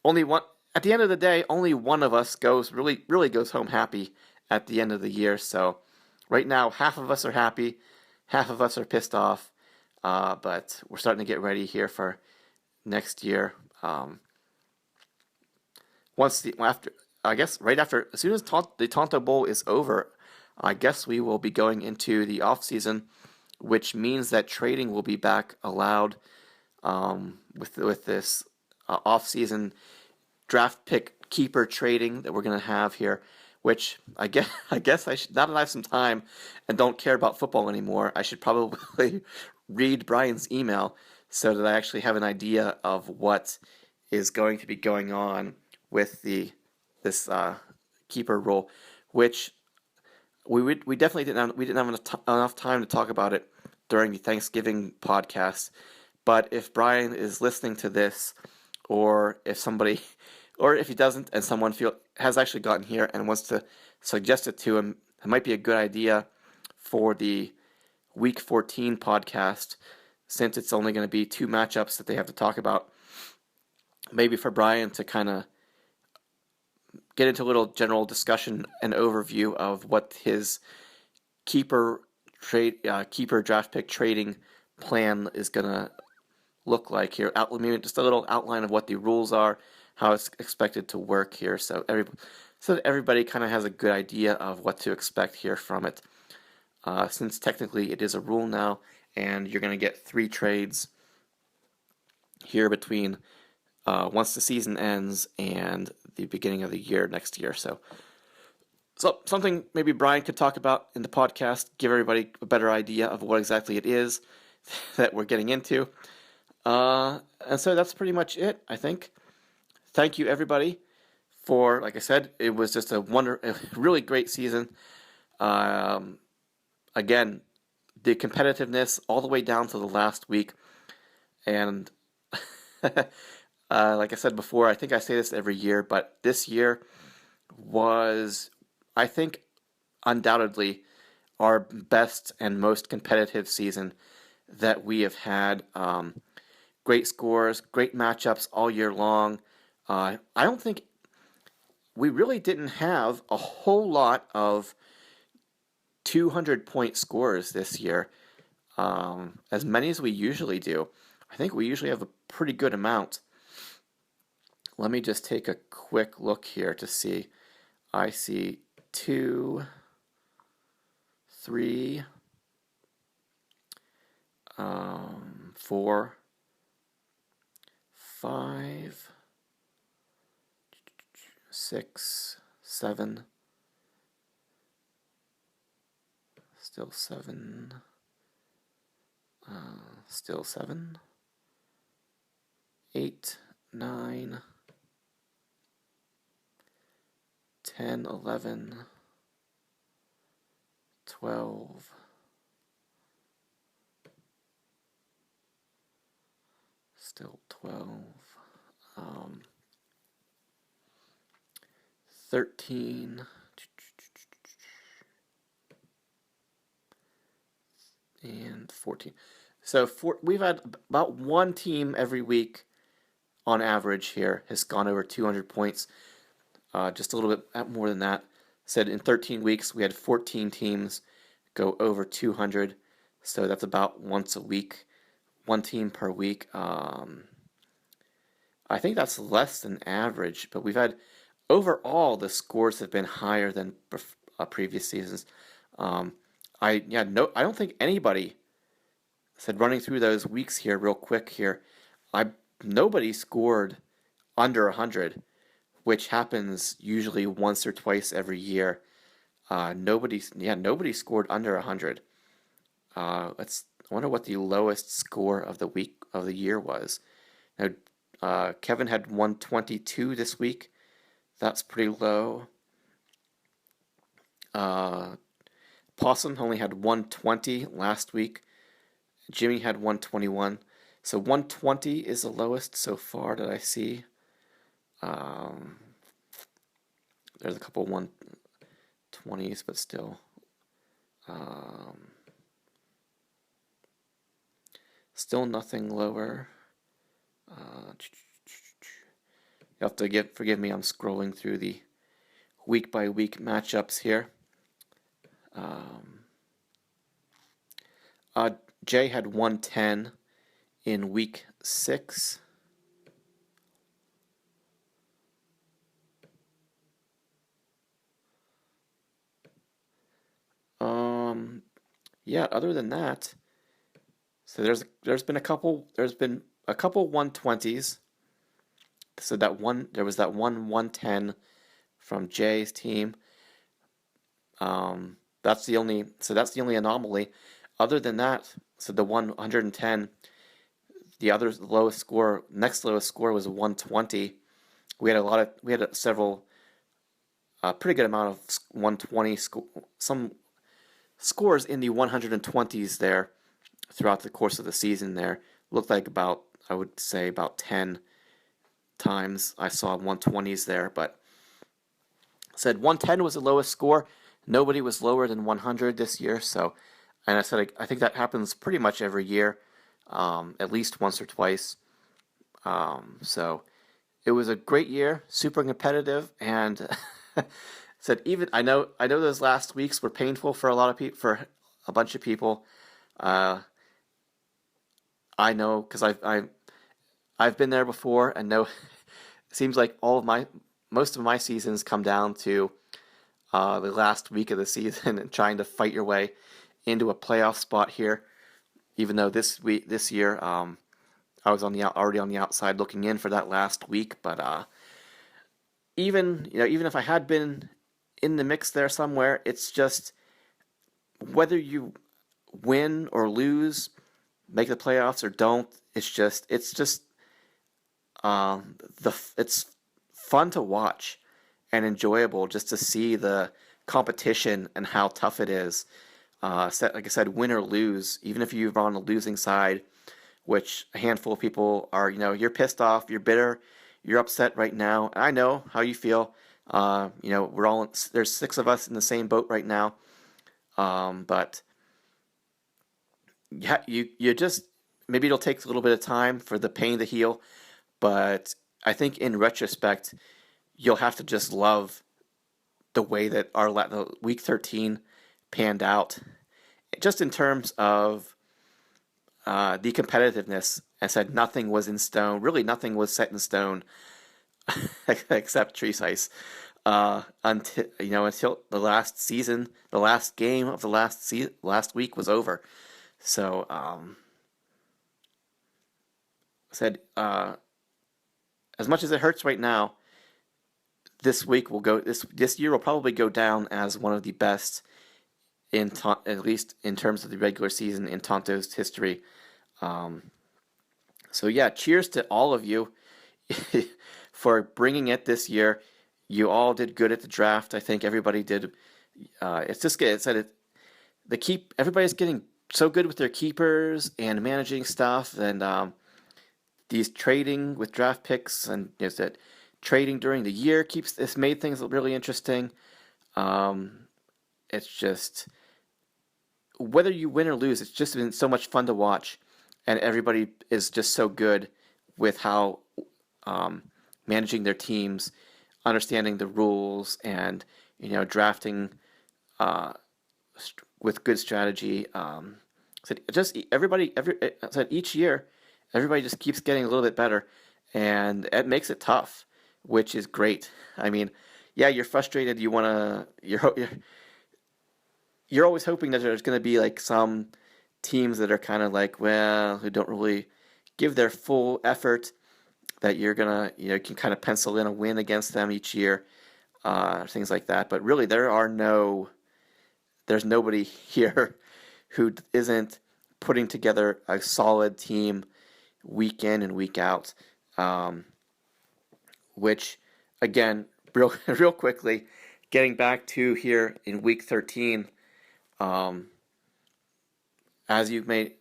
Only one. At the end of the day, only one of us really goes home happy at the end of the year. So, right now, half of us are happy, half of us are pissed off. But we're starting to get ready here for next year. As soon as the Tonto Bowl is over, I guess we will be going into the off season, which means that trading will be back allowed with this off-season draft pick keeper trading that we're going to have here, which I guess I should, now that I have some time and don't care about football anymore, I should probably read Brian's email so that I actually have an idea of what is going to be going on with this keeper role, which we definitely didn't have enough time to talk about it during the Thanksgiving podcast. But if Brian is listening to this, or if he doesn't, and someone has actually gotten here and wants to suggest it to him, it might be a good idea for the Week 14 podcast, since it's only going to be 2 matchups that they have to talk about. Maybe for Brian to kind of get into a little general discussion and overview of what his keeper draft pick trading plan is going to look like here. Maybe just a little outline of what the rules are, how it's expected to work here, so that everybody kind of has a good idea of what to expect here from it. Since technically it is a rule now, and you're going to get 3 trades here between once the season ends and the beginning of the year next year. So something maybe Brian could talk about in the podcast, give everybody a better idea of what exactly it is that we're getting into. And so that's pretty much it, I think. Thank you, everybody, for, like I said, it was just a really great season. Again, the competitiveness all the way down to the last week. And like I said before, I think I say this every year, but this year was, I think, undoubtedly our best and most competitive season that we have had. Great scores, great matchups all year long. I don't think we really didn't have a whole lot of 200-point scores this year, as many as we usually do. I think we usually have a pretty good amount. Let me just take a quick look here to see. I see 2, 3, 4, 5, 6, 7, still 7, still 7, 8, 9, 10, 11, 12, still 12, 13, and 14. So we've had about one team every week on average here has gone over 200 points. Just a little bit more than that. Said in 13 weeks we had 14 teams go over 200. So that's about once a week, one team per week. I think that's less than average, but we've had overall the scores have been higher than previous seasons. I don't think anybody said, running through those weeks here real quick here, nobody scored under 100, which happens usually once or twice every year. Nobody scored under 100. I wonder what the lowest score of the year was. Now, Kevin had 122 this week. That's pretty low. Possum only had 120 last week. Jimmy had 121. So 120 is the lowest so far that I see. There's a couple 120s, but still. Still nothing lower. You have to forgive me, I'm scrolling through the week-by-week matchups here. Jay had 110 in week 6. Yeah, other than that, so there's been a couple 120s. So there was that 110 from Jay's team. That's the only anomaly. Other than that, so the 110, the next lowest score was 120. We had several, pretty good amount of 120 some scores in the 120s there throughout the course of the season. There looked like I would say about 10 times I saw 120s there, but said 110 was the lowest score. Nobody was lower than 100 this year. So, and I said I think that happens pretty much every year, at least once or twice. So it was a great year, super competitive, and said even I know those last weeks were painful for for a bunch of people. I know because I've been there before and know. It seems like most of my seasons come down to the last week of the season and trying to fight your way into a playoff spot here. Even though this year, I was already on the outside looking in for that last week. But even if I had been in the mix there somewhere, it's just whether you win or lose, make the playoffs or don't. It's just it's fun to watch and enjoyable just to see the competition and how tough it is. Like I said, win or lose, even if you're on the losing side, which a handful of people are, you're pissed off, you're bitter, you're upset right now. I know how you feel. There's 6 of us in the same boat right now. But yeah, you just, maybe it'll take a little bit of time for the pain to heal. But I think in retrospect, you'll have to just love the way that the Week 13 panned out, just in terms of the competitiveness. I said nothing was in stone. Really, nothing was set in stone except Treese Ice. Until the last game of the last week was over. So, said as much as it hurts right now, this year will probably go down as one of the best at least in terms of the regular season in Tonto's history. So yeah, cheers to all of you for bringing it this year. You all did good at the draft. I think everybody did. It's just good. Everybody's getting so good with their keepers and managing stuff, and these trading with draft picks and that trading during the year it's made things really interesting. It's just, whether you win or lose, it's just been so much fun to watch, and everybody is just so good with how managing their teams, understanding the rules, and drafting with good strategy. Each year, everybody just keeps getting a little bit better, and it makes it tough, which is great. I mean, yeah, you're frustrated. You're always hoping that there's going to be like some teams that are kind of like, well, who don't really give their full effort, that you're gonna, you can kind of pencil in a win against them each year, things like that. But really, there's nobody here who isn't putting together a solid team week in and week out. Which, again, real quickly, getting back to here in Week 13, as you might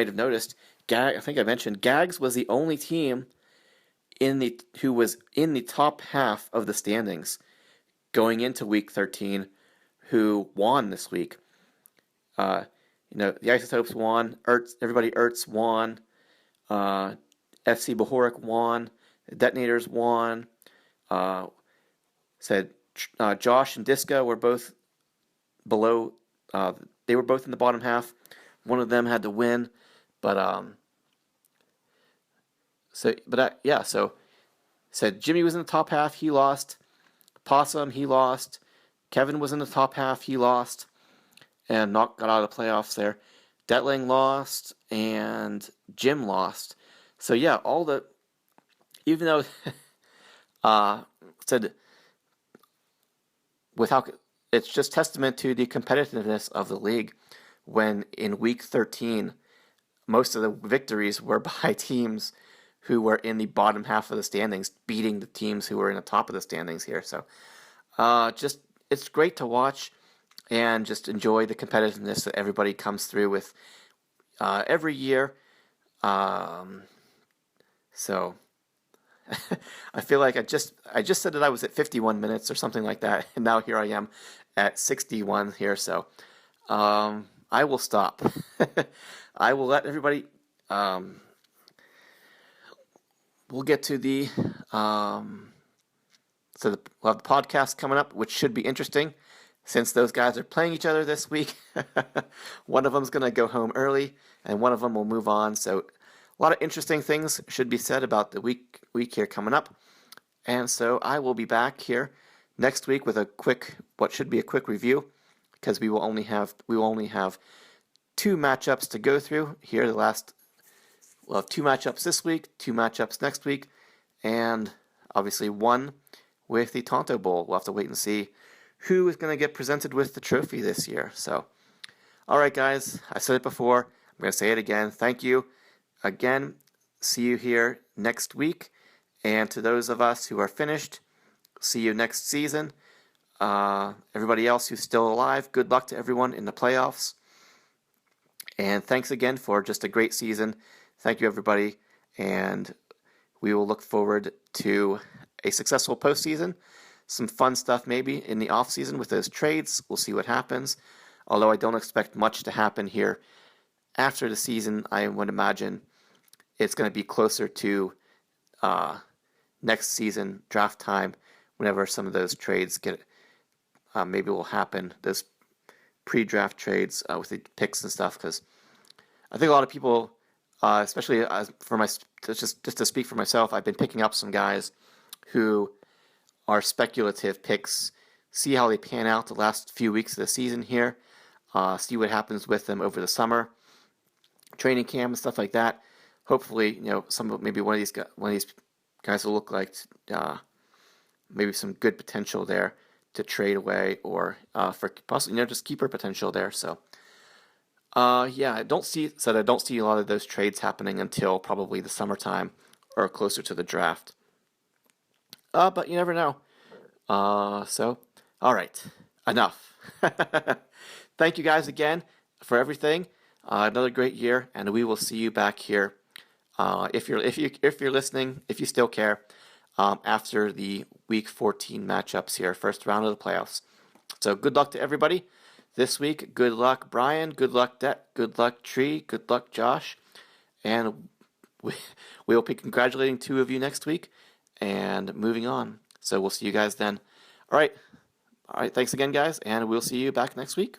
have noticed, I think I mentioned Gags was the only team who was in the top half of the standings going into Week 13 who won this week. The Isotopes won. Ertz won. FC Bohoric won. The Detonators won. Josh and Disco were both below. They were both in the bottom half. One of them had to win, so Jimmy was in the top half. He lost. Possum, he lost. Kevin was in the top half. He lost, and got out of the playoffs there. Detling lost, and Jim lost. So yeah, even though it's just testament to the competitiveness of the league when in Week 13 most of the victories were by teams who were in the bottom half of the standings, beating the teams who were in the top of the standings here. So it's great to watch and just enjoy the competitiveness that everybody comes through with every year. So I feel like I just said that I was at 51 minutes or something like that, and now here I am at 61 here. So I will stop. I will let everybody. We'll get to we'll have the podcast coming up, which should be interesting, since those guys are playing each other this week. One of them's going to go home early, and one of them will move on. So a lot of interesting things should be said about the week here coming up. And so I will be back here next week with what should be a quick review, because we will only have 2 matchups to go through here. We'll have 2 matchups this week, 2 matchups next week, and obviously one with the Tonto Bowl. We'll have to wait and see who is going to get presented with the trophy this year. So, all right, guys, I said it before. I'm going to say it again. Thank you again. See you here next week. And to those of us who are finished, see you next season. Everybody else who's still alive, good luck to everyone in the playoffs. And thanks again for just a great season. Thank you, everybody. And we will look forward to a successful postseason. Some fun stuff maybe in the offseason with those trades. We'll see what happens. Although I don't expect much to happen here after the season, I would imagine it's going to be closer to next season draft time whenever some of those trades get maybe will happen, those pre-draft trades with the picks and stuff, because I think a lot of people, especially for my just to speak for myself, I've been picking up some guys who are speculative picks, see how they pan out the last few weeks of the season here, see what happens with them over the summer, training camp and stuff like that. Hopefully, maybe one of these guys will look like maybe some good potential there to trade away, or for possibly just keeper potential there. So yeah, I don't see a lot of those trades happening until probably the summertime or closer to the draft. But you never know. So all right, enough. Thank you guys again for everything. Another great year, and we will see you back here. If you're listening, if you still care, after the Week 14 matchups here, first round of the playoffs. So good luck to everybody this week. Good luck, Brian. Good luck, Det. Good luck, Tree. Good luck, Josh. And we will be congratulating 2 of you next week and moving on. So we'll see you guys then. All right. Thanks again, guys, and we'll see you back next week.